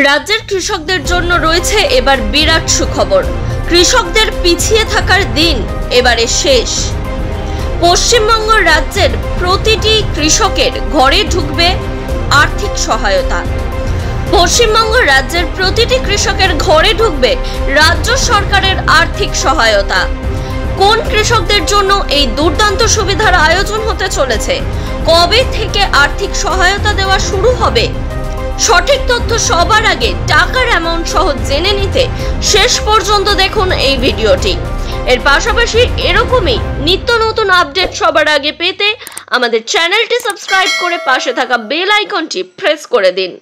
রাজ্যের কৃষকদের জন্য রয়েছে এবার বিরাট সুখবর। কৃষকদের পিছিয়ে থাকার দিন এবারে শেষ। পশ্চিমবঙ্গ রাজ্যের প্রতিটি কৃষকের ঘরে ঢুকবে আর্থিক সহায়তা। পশ্চিমবঙ্গ রাজ্যের প্রতিটি কৃষকের ঘরে ঢুকবে রাজ্য সরকারের আর্থিক সহায়তা। কোন কৃষকদের জন্য এই দুর্দান্ত সুবিধার আয়োজন হতে চলেছে, কবে থেকে আর্থিক সহায়তা দেওয়া শুরু হবে, সঠিক তথ্য সবার আগে টাকার অ্যামাউন্ট সহ জেনে নিতে শেষ পর্যন্ত দেখুন এই ভিডিওটি। এর পাশাপাশি এরকমই নিত্য নতুন আপডেট সবার আগে পেতে আমাদের চ্যানেলটি সাবস্ক্রাইব করে পাশে থাকা বেল আইকনটি প্রেস করে দিন।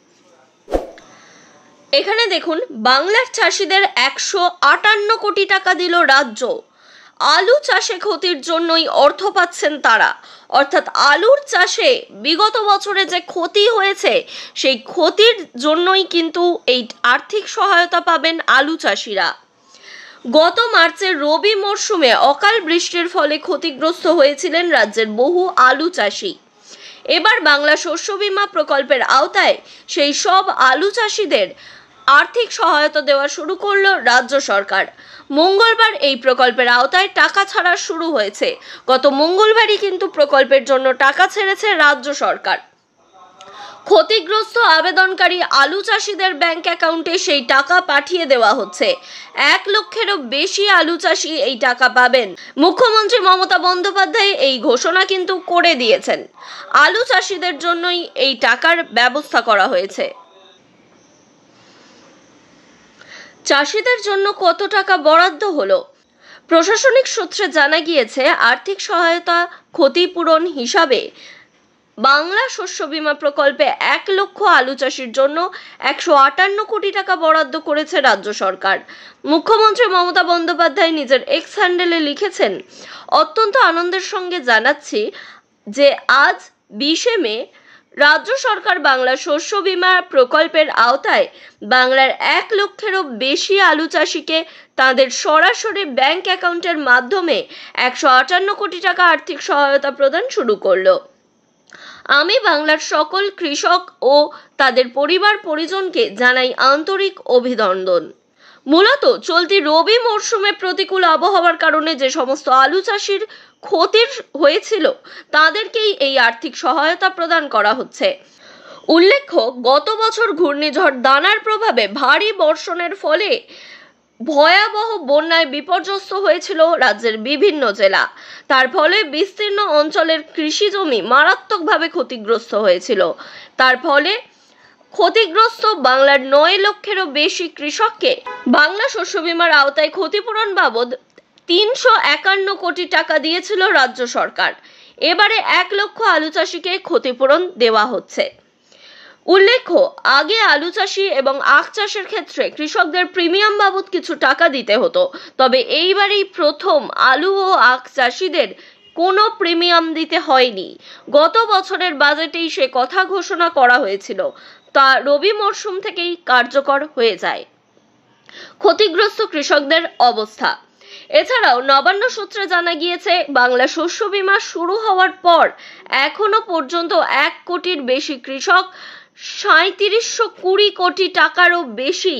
এখানে দেখুন, বাংলার চাষিদের 158 কোটি টাকা দিল রাজ্য। আলু চাষে ক্ষতির জন্যই অর্থ পাচ্ছেন তারা, অর্থাৎ আলুর চাষে বিগত বছরে যে ক্ষতি হয়েছে সেই ক্ষতির জন্যই কিন্তু এই আর্থিক সহায়তা পাবেন আলু চাষিরা। গত মার্চের রবি মরশুমে অকাল বৃষ্টির ফলে ক্ষতিগ্রস্ত হয়েছিলেন রাজ্যের বহু আলু চাষি। এবার বাংলা শস্য বীমা প্রকল্পের আওতায় সেই সব আলু চাষিদের আর্থিক সহায়তা দেওয়া শুরু করলো রাজ্য সরকার। মঙ্গলবার এই প্রকল্পের আওতায় টাকা ছাড়া শুরু হয়েছে। গত মঙ্গলবারই কিন্তু প্রকল্পের জন্য টাকা ছেড়েছে রাজ্য সরকার। ক্ষতিগ্রস্ত আবেদনকারী আলু চাষিদের ব্যাংক অ্যাকাউন্টে সেই টাকা পাঠিয়ে দেওয়া হচ্ছে। 1 লক্ষেরও বেশি আলু চাষি এই টাকা পাবেন। মুখ্যমন্ত্রী মমতা বন্দ্যোপাধ্যায় এই ঘোষণা কিন্তু করে দিয়েছেন। আলু চাষিদের জন্যই এই টাকার ব্যবস্থা করা হয়েছে। চাষিদের জন্য কত টাকা বরাদ্দ হলো? প্রশাসনিক সূত্রে জানা গিয়েছে, আর্থিক সহায়তা ক্ষতিপূরণ হিসাবে বাংলা শস্য বীমা প্রকল্পে 1 লক্ষ আলু চাষির জন্য 158 কোটি টাকা বরাদ্দ করেছে রাজ্য সরকার। মুখ্যমন্ত্রী মমতা বন্দ্যোপাধ্যায় নিজের এক্স হ্যান্ডেলে লিখেছেন, অত্যন্ত আনন্দের সঙ্গে জানাচ্ছি যে আজ 20 মে রাজ্য সরকার বাংলা শস্য বীমা প্রকল্পের আওতায় বাংলার 1 লক্ষেরও বেশি আলু চাষিকে তাদের সরাসরি ব্যাংক অ্যাকাউন্টের মাধ্যমে 158 কোটি টাকা আর্থিক সহায়তা প্রদান শুরু করলো। আমি বাংলার সকল কৃষক ও তাদের পরিবার পরিজনকে জানাই আন্তরিক অভিনন্দন। মূলত চলতি রবি মরশুমে প্রতিকূল আবহাওয়ার কারণে যে সমস্ত আলু চাষির ক্ষতির হয়েছিল তাদেরকেই এই আর্থিক সহায়তা প্রদান করা হচ্ছে। উল্লেখ্য, গত বছর ঘূর্ণিঝড় দানার প্রভাবে ভারী বর্ষণের ফলে ভয়াবহ বন্যায় বিপর্যস্ত হয়েছিল রাজ্যের বিভিন্ন জেলা। তার ফলে বিস্তীর্ণ অঞ্চলের কৃষি জমি মারাত্মকভাবে ক্ষতিগ্রস্ত হয়েছিল। তার ফলে ক্ষতিগ্রস্ত বাংলার 9 লক্ষেরও বেশি কৃষককে বাংলা শস্য বীমার আওতায় ক্ষতিপূরণ বাবদ 351 কোটি টাকা দিয়েছিল রাজ্য সরকার। এবারে 1 লক্ষ আলু চাষিকে ক্ষতিপূরণ দেওয়া হচ্ছে। উল্লেখ্য, আগে আলু চাষি এবং আখ চাষের ক্ষেত্রে কৃষকদের প্রিমিয়াম বাবদ কিছু টাকা দিতে হতো, তবে এইবারেই প্রথম আলু ও আখ চাষিদের কোনো প্রিমিয়াম দিতে হয়নি। গত বছরের বাজেটেই সে কথা ঘোষণা করা হয়েছিল, তা রবি মরশুম থেকেই কার্যকর হয়ে যায়। ক্ষতিগ্রস্ত কৃষকদের অবস্থা। এছাড়াও নবান্ন সূত্রে জানা গিয়েছে, বাংলা শস্য বীমা শুরু হওয়ার পর এখনো পর্যন্ত 1 কোটির বেশি কৃষক 3720 কোটি টাকারও বেশি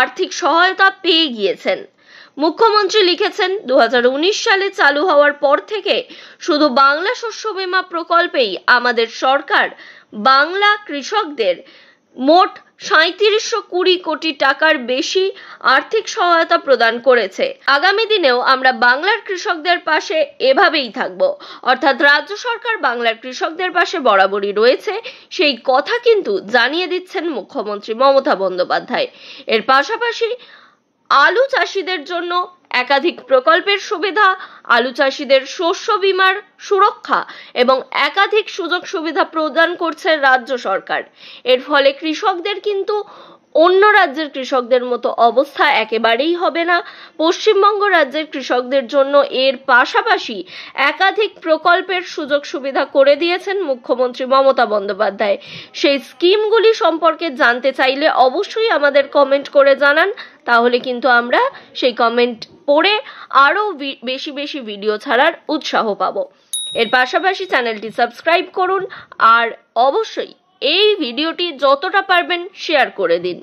আর্থিক সহায়তা পেয়ে গিয়েছেন। মুখ্যমন্ত্রী লিখেছেন, 2019 সালে চালু হওয়ার পর থেকে শুধু বাংলা শস্য বীমা প্রকল্পেই আমাদের সরকার বাংলা কৃষকদের মোট 3720 কোটি টাকার বেশি আর্থিক সহায়তা প্রদান করেছে। আগামী দিনেও আমরা বাংলার কৃষকদের পাশে এভাবেই থাকব, অর্থাৎ রাজ্য সরকার বাংলার কৃষকদের পাশে বরাবরই রয়েছে, সেই কথা কিন্তু জানিয়ে দিচ্ছেন মুখ্যমন্ত্রী মমতা বন্দ্যোপাধ্যায়। এর পাশাপাশি আলু চাষিদের জন্য একাধিক প্রকল্পের সুবিধা, আলু চাষিদের শস্য বীমার সুরক্ষা এবং একাধিক সুযোগ সুবিধা প্রদান করছে রাজ্য সরকার। এর ফলে কৃষকদের কিন্তু অন্য রাজ্যের কৃষকদের মতো অবস্থা একেবারেই হবে না। পশ্চিমবঙ্গ রাজ্যের কৃষকদের জন্য এর পাশাপাশি একাধিক প্রকল্পের সুযোগ সুবিধা করে দিয়েছেন মুখ্যমন্ত্রী মমতা বন্দ্যোপাধ্যায়। সেই স্কিমগুলি সম্পর্কে জানতে চাইলে অবশ্যই আমাদের কমেন্ট করে জানান, তাহলে কিন্তু আমরা সেই কমেন্ট পড়ে আরও বেশি বেশি ভিডিও ছাড়ার উৎসাহ পাবো। এর পাশাপাশি চ্যানেলটি সাবস্ক্রাইব করুন আর অবশ্যই এই ভিডিওটি যতটা পারবেন শেয়ার করে দিন।